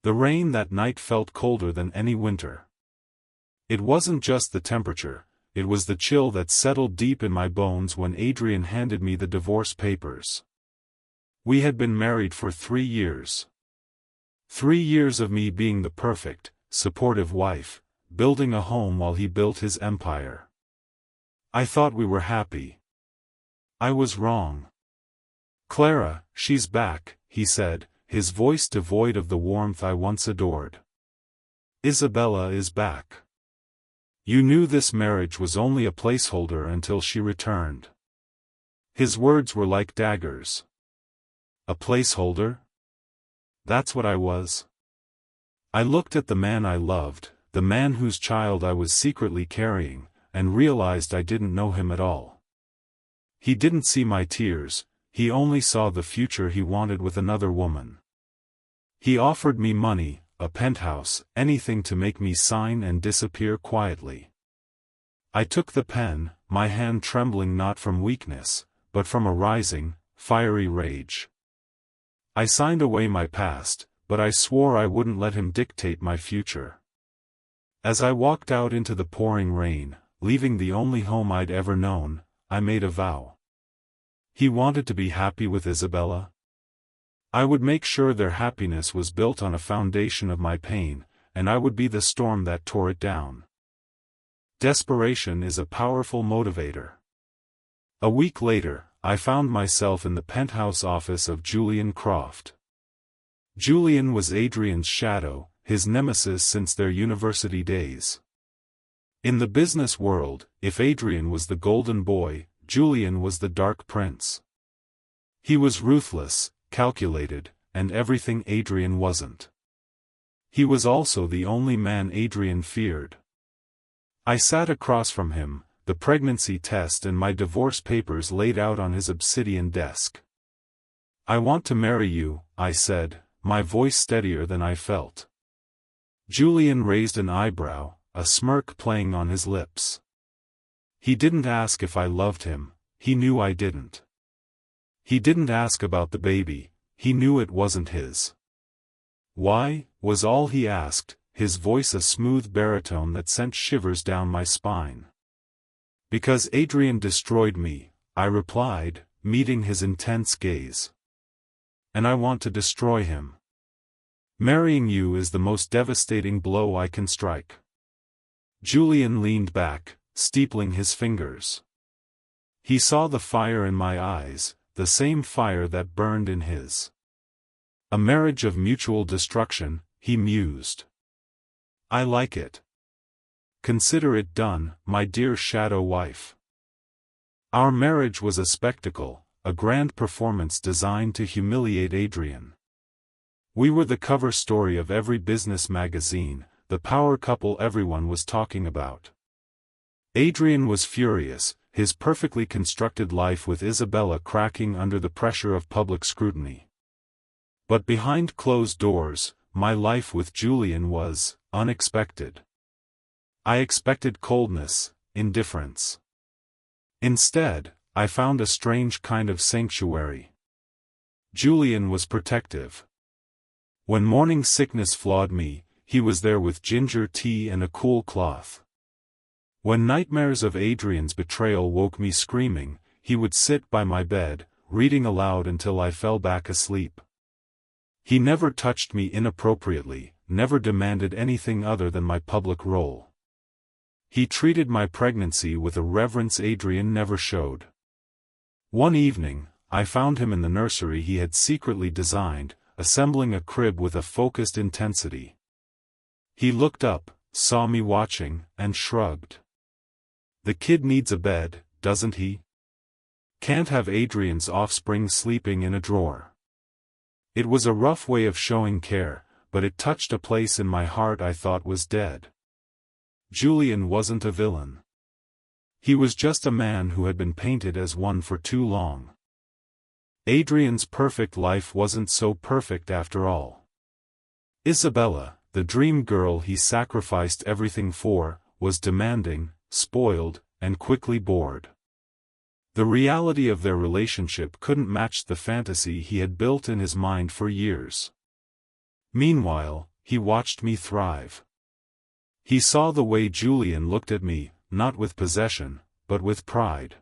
The rain that night felt colder than any winter. It wasn't just the temperature, it was the chill that settled deep in my bones when Adrian handed me the divorce papers. We had been married for 3 years. 3 years of me being the perfect, supportive wife, building a home while he built his empire. I thought we were happy. I was wrong. "Clara, she's back," he said, his voice devoid of the warmth I once adored. "Isabella is back. You knew this marriage was only a placeholder until she returned." His words were like daggers. A placeholder? That's what I was. I looked at the man I loved, the man whose child I was secretly carrying, and realized I didn't know him at all. He didn't see my tears, he only saw the future he wanted with another woman. He offered me money, a penthouse, anything to make me sign and disappear quietly. I took the pen, my hand trembling not from weakness, but from a rising, fiery rage. I signed away my past, but I swore I wouldn't let him dictate my future. As I walked out into the pouring rain, leaving the only home I'd ever known, I made a vow. He wanted to be happy with Isabella. I would make sure their happiness was built on a foundation of my pain, and I would be the storm that tore it down. Desperation is a powerful motivator. A week later, I found myself in the penthouse office of Julian Croft. Julian was Adrian's shadow, his nemesis since their university days. In the business world, if Adrian was the golden boy, Julian was the dark prince. He was ruthless, calculated, and everything Adrian wasn't. He was also the only man Adrian feared. I sat across from him, the pregnancy test and my divorce papers laid out on his obsidian desk. "I want to marry you," I said, my voice steadier than I felt. Julian raised an eyebrow, a smirk playing on his lips. He didn't ask if I loved him, he knew I didn't. He didn't ask about the baby, he knew it wasn't his. "Why?" was all he asked, his voice a smooth baritone that sent shivers down my spine. "Because Adrian destroyed me," I replied, meeting his intense gaze. "And I want to destroy him. Marrying you is the most devastating blow I can strike." Julian leaned back, steepling his fingers. He saw the fire in my eyes, the same fire that burned in his. "A marriage of mutual destruction," he mused. "I like it. Consider it done, my dear shadow wife." Our marriage was a spectacle, a grand performance designed to humiliate Adrian. We were the cover story of every business magazine, the power couple everyone was talking about. Adrian was furious, his perfectly constructed life with Isabella cracking under the pressure of public scrutiny. But behind closed doors, my life with Julian was unexpected. I expected coldness, indifference. Instead, I found a strange kind of sanctuary. Julian was protective. When morning sickness flawed me, he was there with ginger tea and a cool cloth. When nightmares of Adrian's betrayal woke me screaming, he would sit by my bed, reading aloud until I fell back asleep. He never touched me inappropriately, never demanded anything other than my public role. He treated my pregnancy with a reverence Adrian never showed. One evening, I found him in the nursery he had secretly designed, assembling a crib with a focused intensity. He looked up, saw me watching, and shrugged. "The kid needs a bed, doesn't he? Can't have Adrian's offspring sleeping in a drawer." It was a rough way of showing care, but it touched a place in my heart I thought was dead. Julian wasn't a villain. He was just a man who had been painted as one for too long. Adrian's perfect life wasn't so perfect after all. Isabella, the dream girl he sacrificed everything for, was demanding, spoiled, and quickly bored. The reality of their relationship couldn't match the fantasy he had built in his mind for years. Meanwhile, he watched me thrive. He saw the way Julian looked at me, not with possession, but with pride.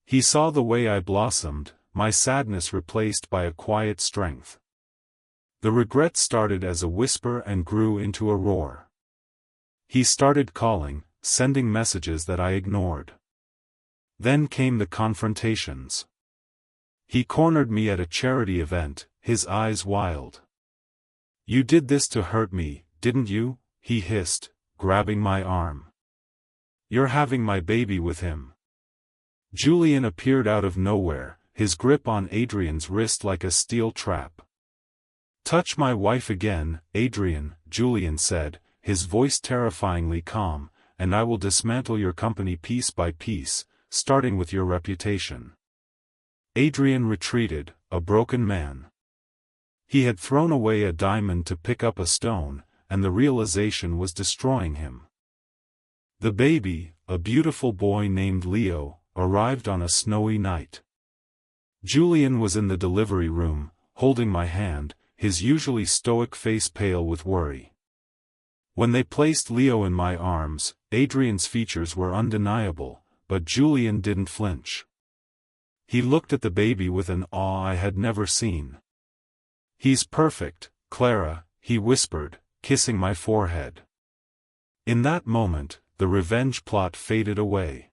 He saw the way I blossomed, my sadness replaced by a quiet strength. The regret started as a whisper and grew into a roar. He started calling, sending messages that I ignored. Then came the confrontations. He cornered me at a charity event, his eyes wild. "You did this to hurt me, didn't you?" he hissed, grabbing my arm. "You're having my baby with him." Julian appeared out of nowhere, his grip on Adrian's wrist like a steel trap. "Touch my wife again, Adrian," Julian said, his voice terrifyingly calm, "and I will dismantle your company piece by piece, starting with your reputation." Adrian retreated, a broken man. He had thrown away a diamond to pick up a stone, and the realization was destroying him. The baby, a beautiful boy named Leo, arrived on a snowy night. Julian was in the delivery room, holding my hand, his usually stoic face pale with worry. When they placed Leo in my arms, Adrian's features were undeniable, but Julian didn't flinch. He looked at the baby with an awe I had never seen. "He's perfect, Clara," he whispered, kissing my forehead. In that moment, the revenge plot faded away.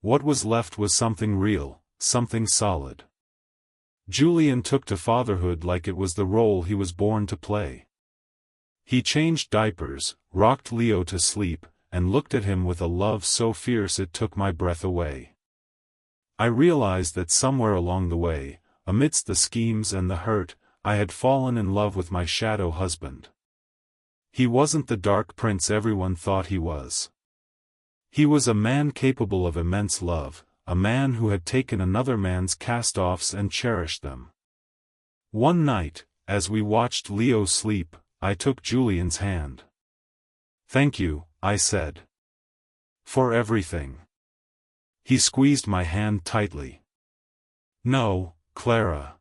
What was left was something real, something solid. Julian took to fatherhood like it was the role he was born to play. He changed diapers, rocked Leo to sleep, and looked at him with a love so fierce it took my breath away. I realized that somewhere along the way, amidst the schemes and the hurt, I had fallen in love with my shadow husband. He wasn't the dark prince everyone thought he was. He was a man capable of immense love, a man who had taken another man's cast-offs and cherished them. One night, as we watched Leo sleep, I took Julian's hand. "Thank you," I said. "For everything." He squeezed my hand tightly. "No, Clara.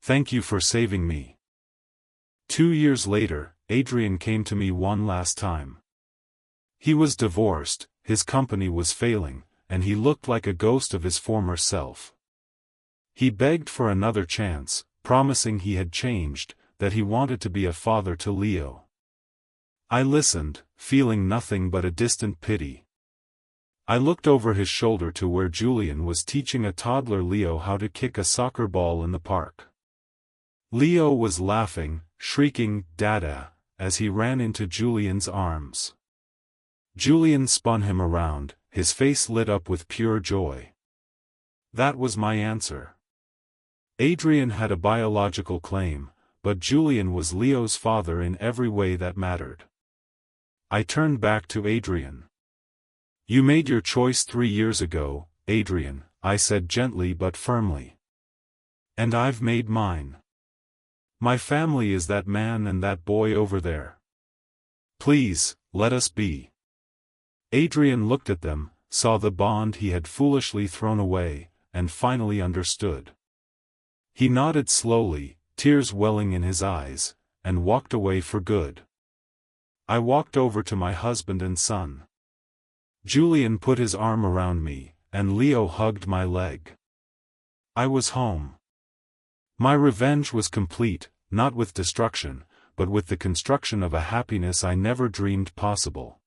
Thank you for saving me." 2 years later, Adrian came to me one last time. He was divorced, his company was failing, and he looked like a ghost of his former self. He begged for another chance, promising he had changed, that he wanted to be a father to Leo. I listened, feeling nothing but a distant pity. I looked over his shoulder to where Julian was teaching a toddler Leo how to kick a soccer ball in the park. Leo was laughing, shrieking, "Dada," as he ran into Julian's arms. Julian spun him around, his face lit up with pure joy. That was my answer. Adrian had a biological claim, but Julian was Leo's father in every way that mattered. I turned back to Adrian. "You made your choice 3 years ago, Adrian," I said gently but firmly. "And I've made mine. My family is that man and that boy over there. Please, let us be." Adrian looked at them, saw the bond he had foolishly thrown away, and finally understood. He nodded slowly, tears welling in his eyes, and walked away for good. I walked over to my husband and son. Julian put his arm around me, and Leo hugged my leg. I was home. My revenge was complete, not with destruction, but with the construction of a happiness I never dreamed possible.